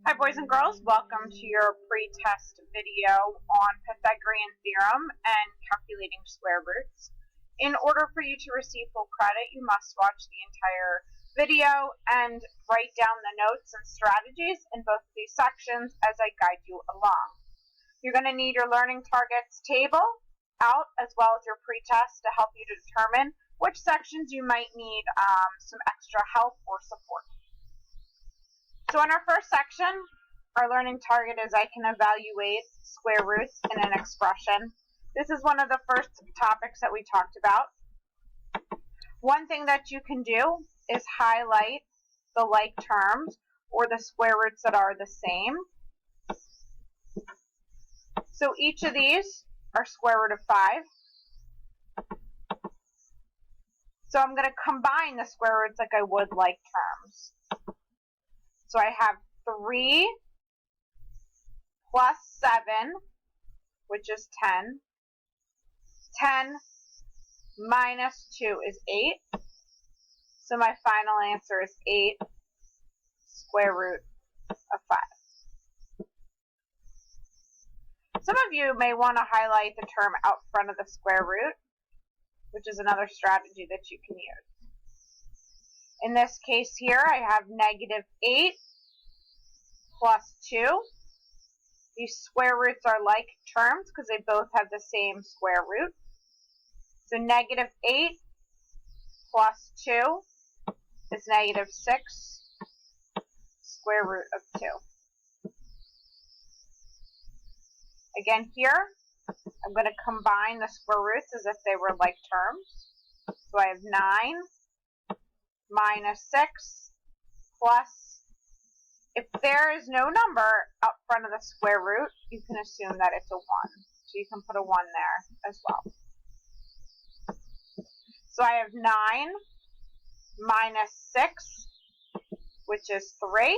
Hi boys and girls, welcome to your pre-test video on Pythagorean theorem and calculating square roots. In order for you to receive full credit, you must watch the entire video and write down the notes and strategies in both of these sections as I guide you along. You're going to need your learning targets table out as well as your pre-test to help you to determine which sections you might need some extra help or support. So in our first section, our learning target is I can evaluate square roots in an expression. This is one of the first topics that we talked about. One thing that you can do is highlight the like terms or the square roots that are the same. So each of these are square root of 5. So I'm going to combine the square roots like I would like terms. So I have 3 plus 7, which is 10. 10 minus 2 is 8. So my final answer is 8 square root of 5. Some of you may want to highlight the term out front of the square root, which is another strategy that you can use. In this case here, I have negative 8 plus 2. These square roots are like terms because they both have the same square root. So negative 8 plus 2 is negative 6 square root of 2. Again here, I'm going to combine the square roots as if they were like terms. So I have 9 minus 6 plus, if there is no number out front of the square root, you can assume that it's a 1. So you can put a 1 there as well. So I have 9 minus 6, which is 3.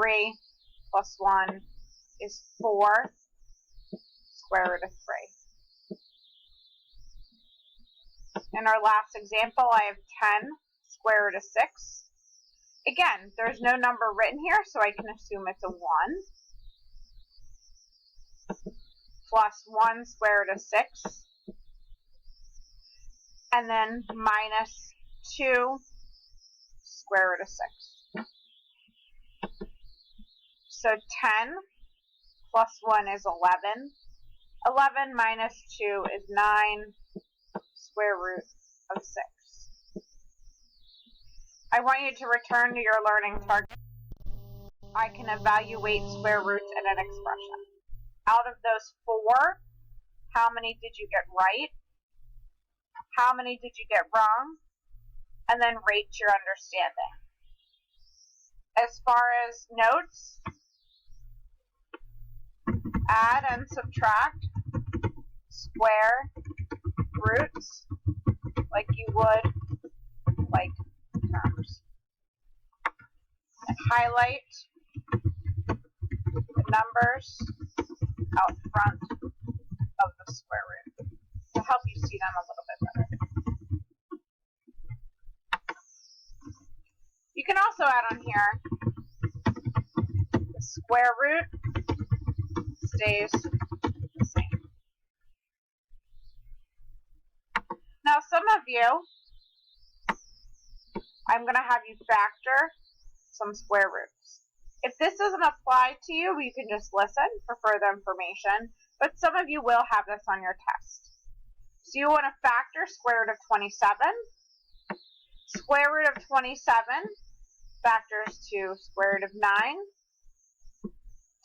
3 plus 1 is 4 square root of 3. In our last example, I have 10 square root of 6. Again, there's no number written here, so I can assume it's a 1. Plus 1 square root of 6. And then minus 2 square root of 6. So 10 plus 1 is 11. 11 minus 2 is 9 square root of 6. I want you to return to your learning target. I can evaluate square roots in an expression. Out of those 4, how many did you get right? How many did you get wrong? And then rate your understanding. As far as notes, add and subtract square roots like you would like terms. And highlight the numbers out front of the square root to help you see them a little bit better. You can also add on here the square root stays the same. Now some of you, I'm going to have you factor some square roots. If this doesn't apply to you, you can just listen for further information, but some of you will have this on your test. So you want to factor square root of 27. Square root of 27 factors to square root of 9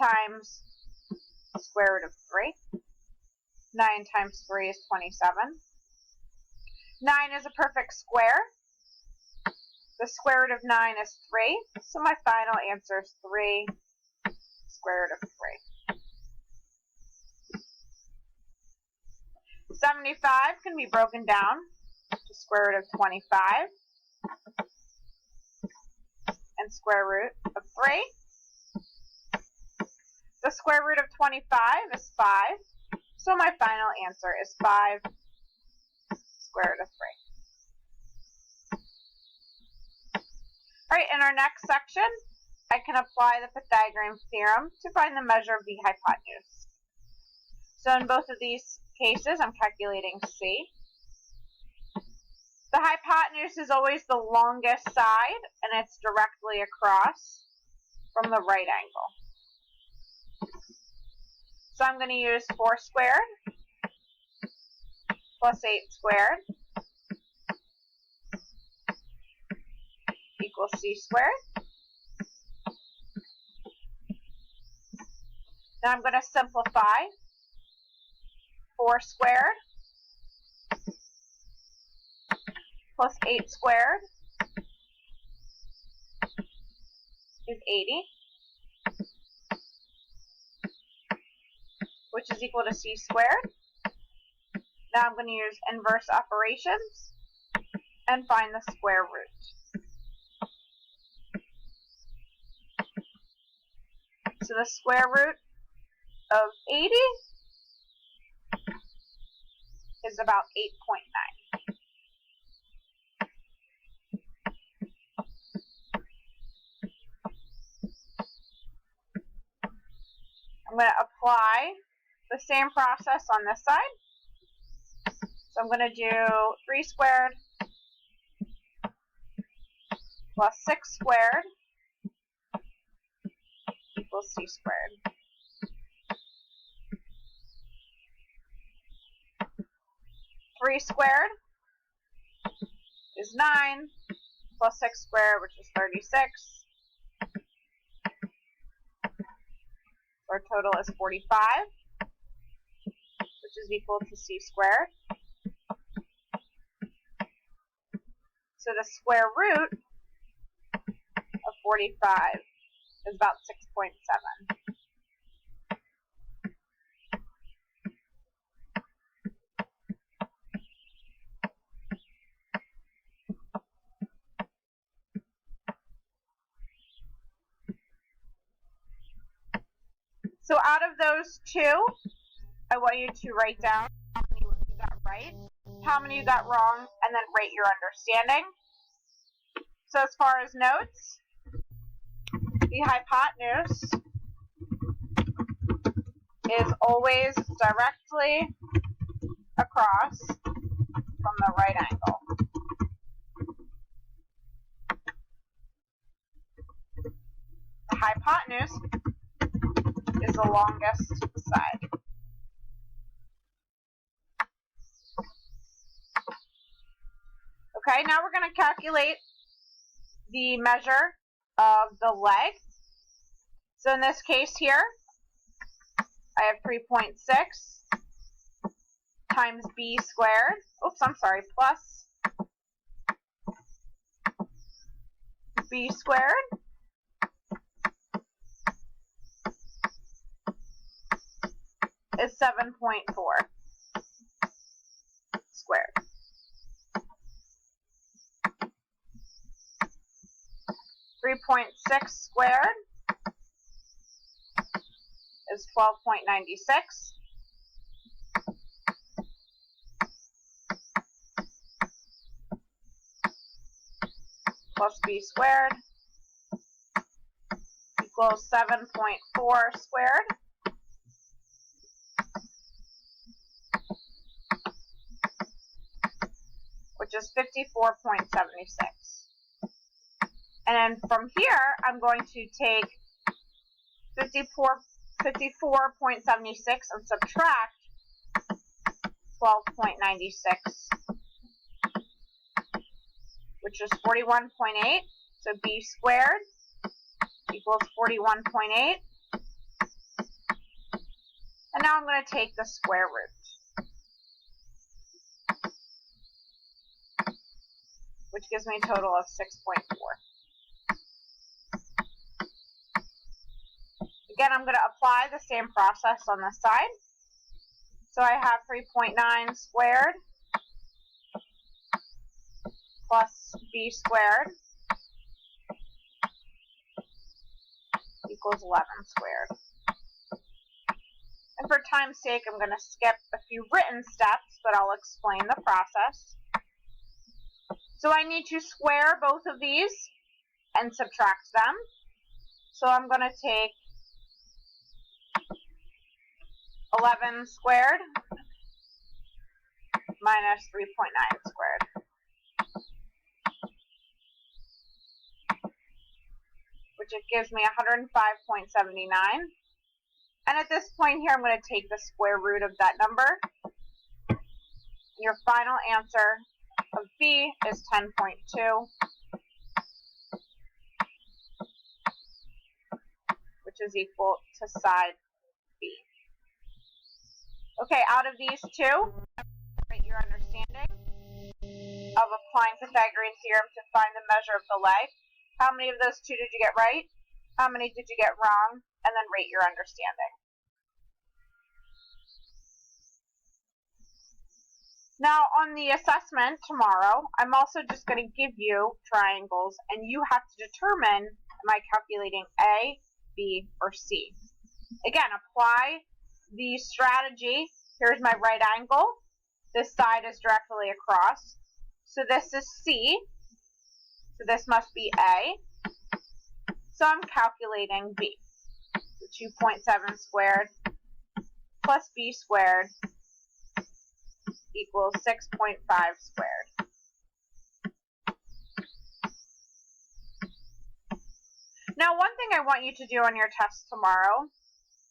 times square root of 3. 9 times 3 is 27. 9 is a perfect square. The square root of 9 is 3, so my final answer is 3 square root of 3. 75 can be broken down to square root of 25 and square root of 3. The square root of 25 is 5, so my final answer is 5 square root of 3. All right, in our next section, I can apply the Pythagorean theorem to find the measure of the hypotenuse. So in both of these cases, I'm calculating C. The hypotenuse is always the longest side, and it's directly across from the right angle. So I'm going to use 4 squared plus 8 squared equals C squared. Now I'm going to simplify. 4 squared plus 8 squared is 80, which is equal to C squared. Now I'm going to use inverse operations and find the square root. So the square root of 80 is about 8.9. I'm going to apply the same process on this side. So I'm going to do 3 squared plus 6 squared equals C squared. 3 squared is 9 plus 6 squared, which is 36. Our total is 45, which is equal to C squared. So the square root of 45 is about 6.7. So out of those two, I want you to write down how many you got right, how many you got wrong, and then rate your understanding. So as far as notes, the hypotenuse is always directly across from the right angle. The hypotenuse is the longest side. Okay, now we're going to calculate the measure of the leg. So in this case here, I have 3.6 times b squared, plus b squared is 7.4 squared. .6 squared is 12.96. Plus b squared equals 7.4 squared. Which is 54.76. And then from here, I'm going to take 54.76 and subtract 12.96, which is 41.8. So b squared equals 41.8. And now I'm going to take the square root, which gives me a total of 6.4. Again, I'm going to apply the same process on this side. So I have 3.9 squared plus b squared equals 11 squared. And for time's sake, I'm going to skip a few written steps, but I'll explain the process. So I need to square both of these and subtract them. So I'm going to take 11 squared minus 3.9 squared, which it gives me 105.79. And at this point here, I'm going to take the square root of that number. Your final answer of B is 10.2, which is equal to side B. Okay, out of these two, rate your understanding of applying Pythagorean theorem to find the measure of the leg. How many of those two did you get right? How many did you get wrong? And then rate your understanding. Now, on the assessment tomorrow, I'm also just going to give you triangles, and you have to determine, am I calculating A, B, or C? Again, apply the strategy. Here's my right angle. This side is directly across. So this is C. So this must be A. So I'm calculating B. So 2.7 squared plus B squared equals 6.5 squared. Now, one thing I want you to do on your test tomorrow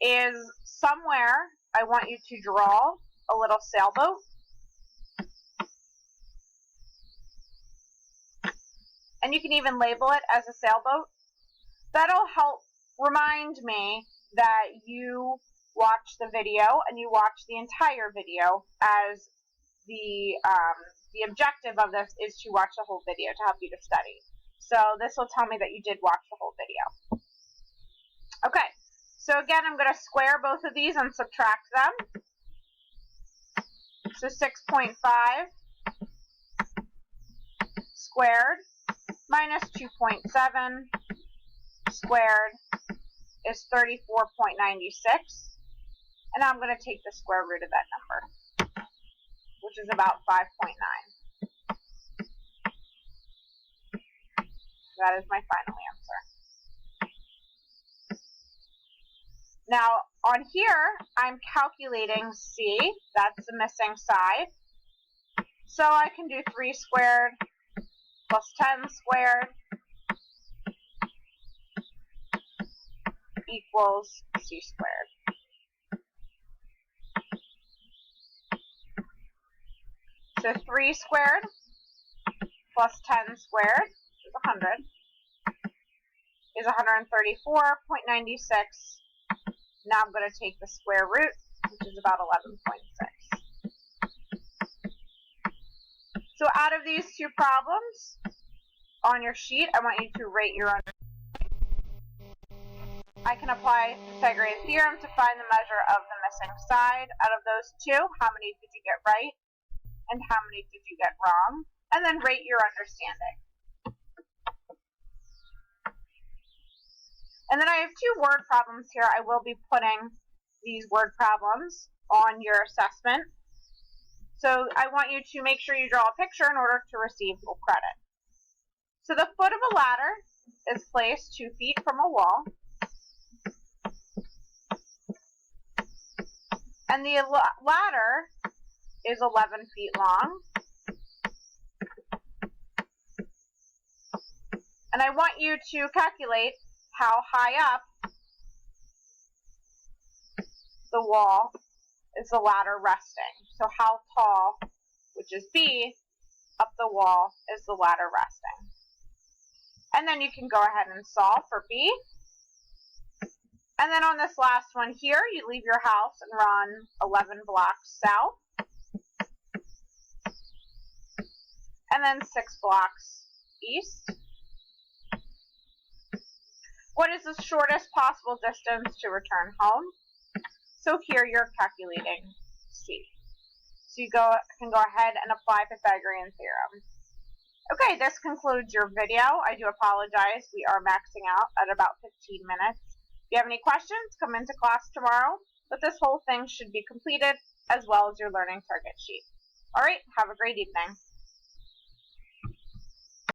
is somewhere I want you to draw a little sailboat. And you can even label it as a sailboat. That'll help remind me that you watch the video and you watch the entire video, as the objective of this is to watch the whole video to help you to study. So this will tell me that you did watch the whole video. Okay, so again, I'm going to square both of these and subtract them. So 6.5 squared minus 2.7 squared is 34.96. And now I'm going to take the square root of that number, which is about 5.9. That is my final answer. Now, on here, I'm calculating C. That's the missing side. So I can do 3 squared plus 10 squared equals C squared. So 3 squared plus 10 squared is 100, is 134.96. Now I'm going to take the square root, which is about 11.6. So out of these two problems on your sheet, I want you to rate your understanding. I can apply Pythagorean theorem to find the measure of the missing side. Out of those two, how many did you get right? And how many did you get wrong? And then rate your understanding. And then I have 2 word problems here. I will be putting these word problems on your assessment. So I want you to make sure you draw a picture in order to receive full credit. So the foot of a ladder is placed 2 feet from a wall. And the ladder is 11 feet long. And I want you to calculate how high up the wall is the ladder resting. So how tall, which is B, up the wall is the ladder resting. And then you can go ahead and solve for B. And then on this last one here, you leave your house and run 11 blocks south. And then 6 blocks east. What is the shortest possible distance to return home? So here you're calculating C. So you can go ahead and apply Pythagorean theorem. Okay, this concludes your video. I do apologize. We are maxing out at about 15 minutes. If you have any questions, come into class tomorrow. But this whole thing should be completed, as well as your learning target sheet. All right, have a great evening.